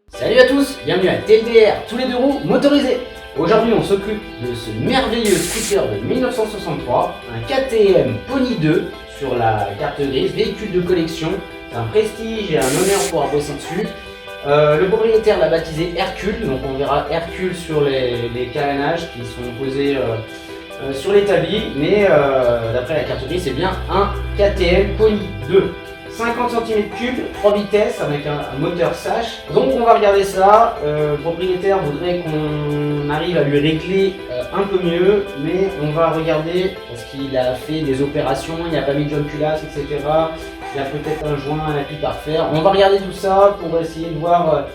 Salut à tous, bienvenue à TLDR, tous les deux roues motorisés. Aujourd'hui on s'occupe de ce merveilleux scooter de 1963, un KTM Pony 2 sur la carte grise, véhicule de collection. C'est un prestige et un honneur de pouvoir bosser dessus. Le propriétaire l'a baptisé Hercule, donc on verra Hercule sur les carénages qui sont posés sur l'établi, mais d'après la carte grise c'est bien un KTM Pony 2. 50 cm3, 3 vitesses avec un moteur Sash. Donc on va regarder ça. Le propriétaire voudrait qu'on arrive à lui régler un peu mieux, mais on va regarder parce qu'il a fait des opérations, il n'a pas mis de John culasse, etc. Il y a peut-être un joint, un appui par fer. On va regarder tout ça pour essayer de voir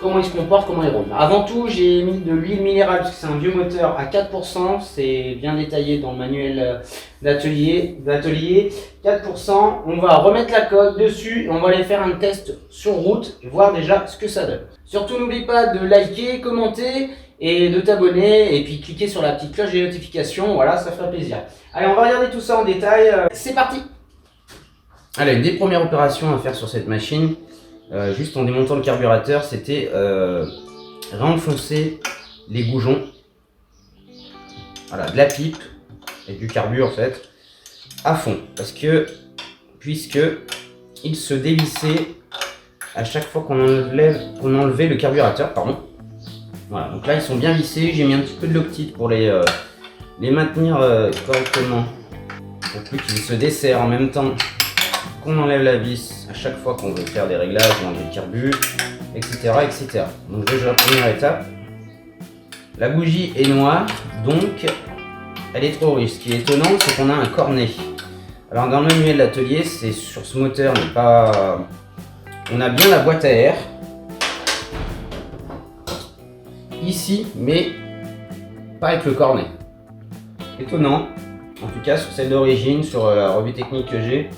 comment il se comporte, comment il roule. Avant tout, j'ai mis de l'huile minérale parce que c'est un vieux moteur à 4%. C'est bien détaillé dans le manuel d'atelier. 4%. On va remettre la coque dessus et on va aller faire un test sur route et voir déjà ce que ça donne. Surtout, n'oublie pas de liker, commenter et de t'abonner et puis cliquer sur la petite cloche des notifications. Voilà, ça ferait plaisir. Allez, on va regarder tout ça en détail. C'est parti! Allez, une des premières opérations à faire sur cette machine, juste en démontant le carburateur, c'était réenfoncer les goujons, voilà, de la pipe et du carburant en fait, à fond, parce que puisque il se dévissait à chaque fois qu'on enlevait le carburateur, pardon. Voilà, donc là ils sont bien vissés. J'ai mis un petit peu de Loctite pour les maintenir correctement, pour plus qu'ils se desserrent en même temps qu'on enlève la vis à chaque fois qu'on veut faire des réglages, enlever le carbu, etc., etc. Donc déjà la première étape, la bougie est noire, donc elle est trop riche. Ce qui est étonnant, c'est qu'on a un cornet. Alors dans le manuel d'atelier, c'est sur ce moteur, mais pas. On a bien la boîte à air ici, mais pas avec le cornet. Étonnant. En tout cas, sur celle d'origine, sur la revue technique que j'ai.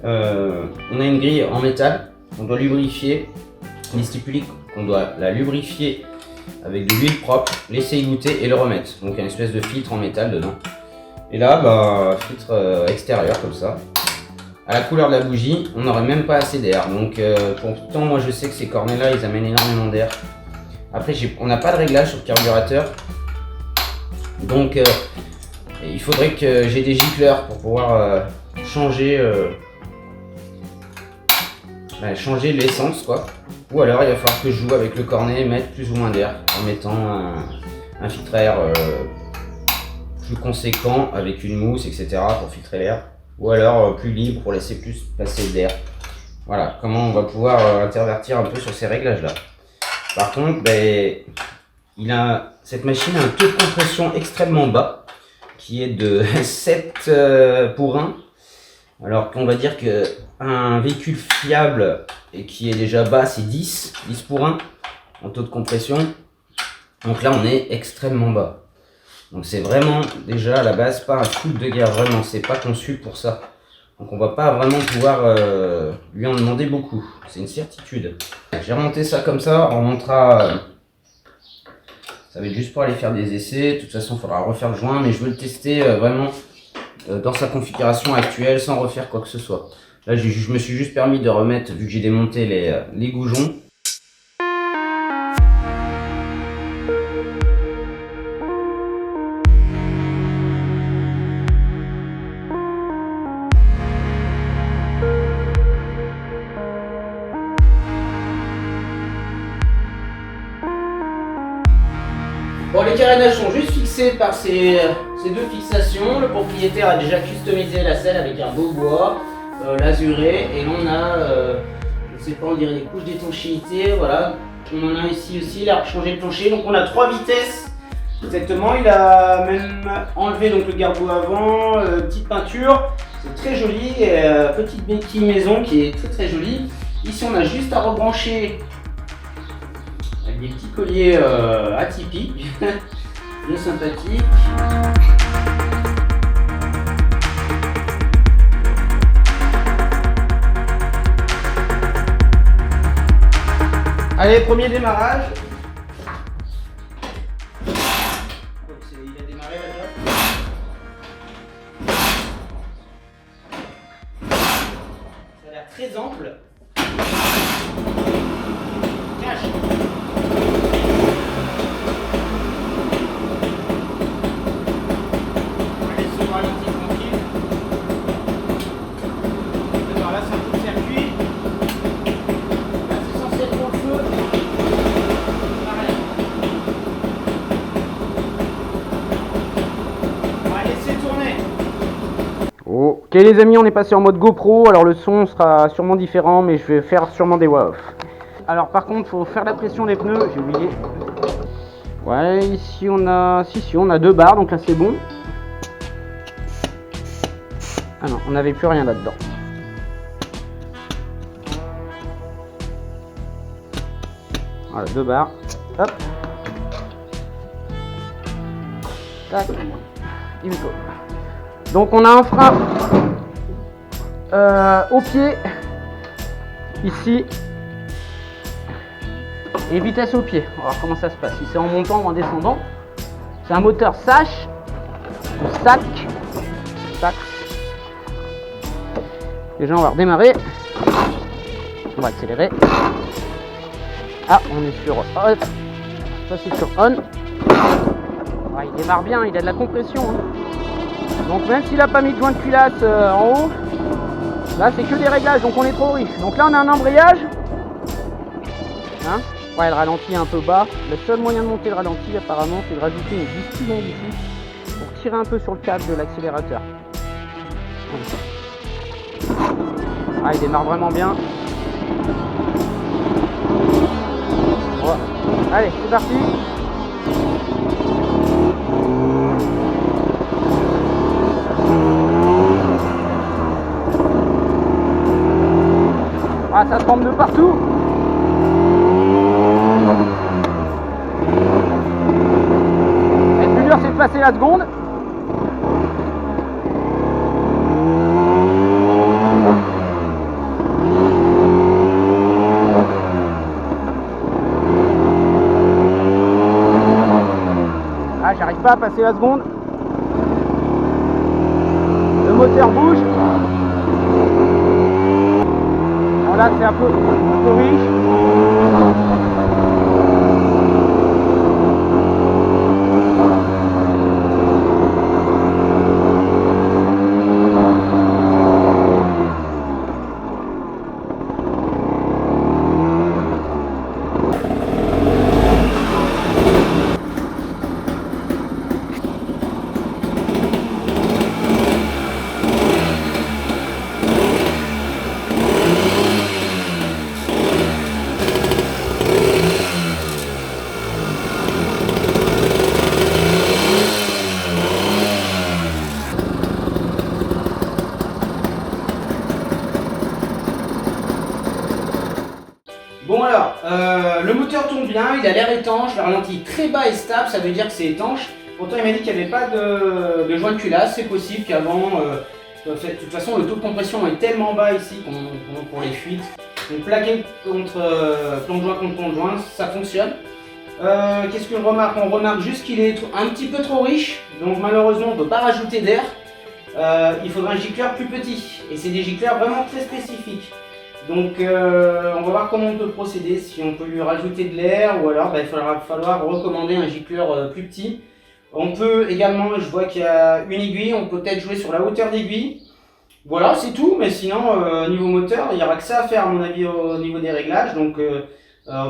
On a une grille en métal, on doit lubrifier. Il est stipulé qu'on doit la lubrifier avec de l'huile propre, laisser égoutter et le remettre. Donc il y a une espèce de filtre en métal dedans. Et là, filtre extérieur comme ça. À la couleur de la bougie, on n'aurait même pas assez d'air. Donc pourtant, moi je sais que ces cornets là, ils amènent énormément d'air. Après, on n'a pas de réglage sur le carburateur. Donc il faudrait que j'ai des gicleurs pour pouvoir changer l'essence quoi. Ou alors il va falloir que je joue avec le cornet et mettre plus ou moins d'air en mettant un filtre à air plus conséquent avec une mousse etc. pour filtrer l'air. Ou alors plus libre pour laisser plus passer d'air. Voilà comment on va pouvoir intervertir un peu sur ces réglages là. Par contre, cette machine a un taux de compression extrêmement bas qui est de 7 pour 1. Alors qu'on va dire que un véhicule fiable et qui est déjà bas, c'est 10 pour 1 en taux de compression. Donc là, on est extrêmement bas. Donc c'est vraiment déjà à la base pas un foot de guerre, vraiment, c'est pas conçu pour ça. Donc on va pas vraiment pouvoir lui en demander beaucoup, c'est une certitude. J'ai remonté ça comme ça, on remontera. Ça va être juste pour aller faire des essais, de toute façon il faudra refaire le joint, mais je veux le tester vraiment dans sa configuration actuelle sans refaire quoi que ce soit. Là je me suis juste permis de remettre, vu que j'ai démonté les goujons. Bon, les carénages sont juste fixés par ces deux fixations. Le propriétaire a déjà customisé la selle avec un beau bois lasuré. Et on a, je ne sais pas, on dirait des couches d'étanchéité. Voilà, on en a ici aussi. Il a changé le plancher. Donc on a 3 vitesses exactement. Il a même enlevé donc, le gargou avant, petite peinture. C'est très joli. Petite béquille maison qui est très très jolie. Ici on a juste à rebrancher avec des petits colliers atypiques, bien sympathiques. Allez, premier démarrage. Donc il a démarré là déjà. l'air très ample. Cache. On va laisser au ralenti tranquille. Alors là, c'est un peu de circuit. Là, c'est censé être pour le feu. Pareil. On va laisser tourner. Ok les amis, on est passé en mode GoPro, alors le son sera sûrement différent, mais je vais faire sûrement des voix off. Alors par contre, faut faire la pression des pneus, j'ai oublié. Ouais, ici on a, si on a 2 barres, donc là c'est bon. Ah non, on n'avait plus rien là-dedans. Voilà, 2 barres. Hop. Tac. Illico. Donc on a un frein au pied, ici, et vitesse au pied. On va voir comment ça se passe, si c'est en montant ou en descendant. C'est un moteur SAC, Déjà on va redémarrer, on va accélérer. Ah, on est sur off, ça c'est sur on. Ah, il démarre bien, il a de la compression, hein. Donc même s'il n'a pas mis de joint de culasse en haut, là c'est que des réglages, donc on est trop riche. Donc là on a un embrayage. Hein, ouais, le ralenti est un peu bas. Le seul moyen de monter le ralenti apparemment c'est de rajouter une vis plus longue ici pour tirer un peu sur le câble de l'accélérateur. Ah, il démarre vraiment bien. Voilà. Allez, c'est parti. Ah, ça tremble de partout. Le plus dur c'est de passer la seconde. Ah, j'arrive pas à passer la seconde. Le moteur bouge. Là c'est un peu riche. Bon alors, le moteur tourne bien, il a l'air étanche, le ralenti très bas et stable, ça veut dire que c'est étanche. Pourtant il m'a dit qu'il n'y avait pas de joint de culasse, c'est possible qu'avant, de toute façon le taux de compression est tellement bas ici pour les fuites. Donc plaqué contre plonge-joint contre plonge-joint, ça fonctionne. Qu'est-ce qu'on remarque? On remarque juste qu'il est un petit peu trop riche, donc malheureusement on ne peut pas rajouter d'air. Il faudra un gicleur plus petit, et c'est des gicleurs vraiment très spécifiques. Donc on va voir comment on peut procéder, si on peut lui rajouter de l'air ou alors il va falloir recommander un gicleur plus petit. On peut également, je vois qu'il y a une aiguille, on peut peut-être jouer sur la hauteur d'aiguille. Voilà, c'est tout, mais sinon niveau moteur, il n'y aura que ça à faire à mon avis au niveau des réglages. Donc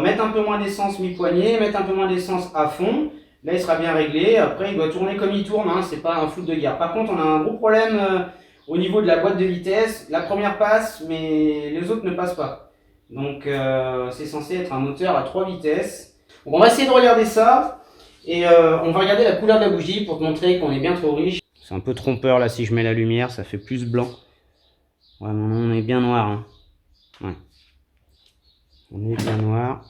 mettre un peu moins d'essence mi-poignée, mettre un peu moins d'essence à fond. Là il sera bien réglé, après il doit tourner comme il tourne, hein, c'est pas un foot de guerre. Par contre on a un gros problème au niveau de la boîte de vitesse. La première passe, mais les autres ne passent pas. Donc c'est censé être un moteur à 3 vitesses. Donc on va essayer de regarder ça. Et on va regarder la couleur de la bougie pour te montrer qu'on est bien trop riche. C'est un peu trompeur là, si je mets la lumière, ça fait plus blanc. Ouais, on est bien noir. Hein. Ouais. On est bien noir.